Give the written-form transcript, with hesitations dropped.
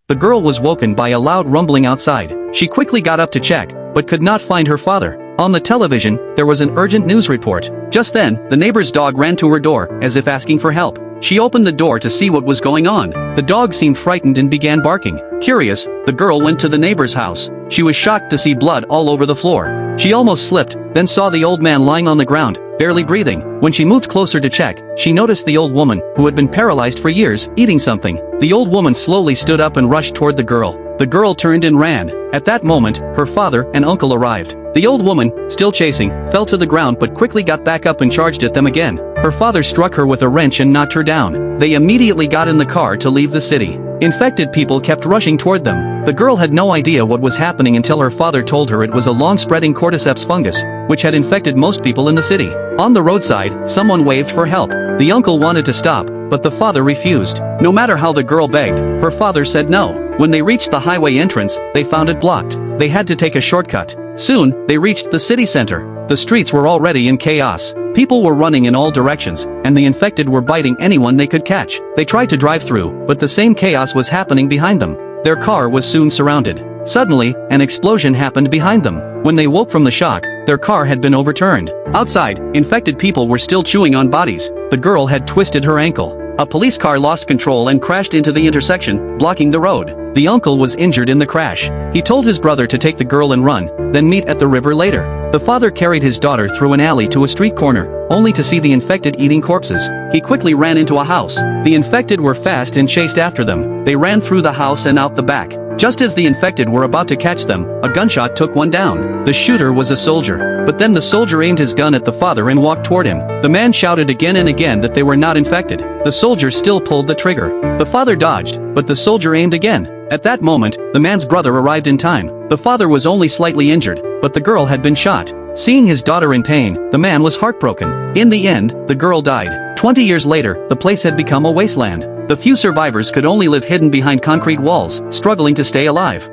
the girl was woken by a loud rumbling outside. She quickly got up to check, but could not find her father. On the television, there was an urgent news report. Just then, the neighbor's dog ran to her door, as if asking for help. She opened the door to see what was going on. The dog seemed frightened and began barking. Curious, the girl went to the neighbor's house. She was shocked to see blood all over the floor. She almost slipped, then saw the old man lying on the ground, barely breathing. When she moved closer to check, she noticed the old woman, who had been paralyzed for years, eating something. The old woman slowly stood up and rushed toward the girl. The girl turned and ran. At that moment, her father and uncle arrived. The old woman, still chasing, fell to the ground but quickly got back up and charged at them again. Her father struck her with a wrench and knocked her down. They immediately got in the car to leave the city. Infected people kept rushing toward them. The girl had no idea what was happening until her father told her it was a long-spreading cordyceps fungus, which had infected most people in the city. On the roadside, someone waved for help. The uncle wanted to stop, but the father refused. No matter how the girl begged, her father said no. When they reached the highway entrance, they found it blocked. They had to take a shortcut. Soon, they reached the city center. The streets were already in chaos. People were running in all directions, and the infected were biting anyone they could catch. They tried to drive through, but the same chaos was happening behind them. Their car was soon surrounded. Suddenly, an explosion happened behind them. When they woke from the shock, their car had been overturned. Outside, infected people were still chewing on bodies. The girl had twisted her ankle. A police car lost control and crashed into the intersection, blocking the road. The uncle was injured in the crash. He told his brother to take the girl and run, then meet at the river later. The father carried his daughter through an alley to a street corner, only to see the infected eating corpses. He quickly ran into a house. The infected were fast and chased after them. They ran through the house and out the back. Just as the infected were about to catch them, a gunshot took one down. The shooter was a soldier. But then the soldier aimed his gun at the father and walked toward him. The man shouted again and again that they were not infected. The soldier still pulled the trigger. The father dodged, but the soldier aimed again. At that moment, the man's brother arrived in time. The father was only slightly injured, but the girl had been shot. Seeing his daughter in pain, the man was heartbroken. In the end, the girl died. 20 years later, the place had become a wasteland. The few survivors could only live hidden behind concrete walls, struggling to stay alive.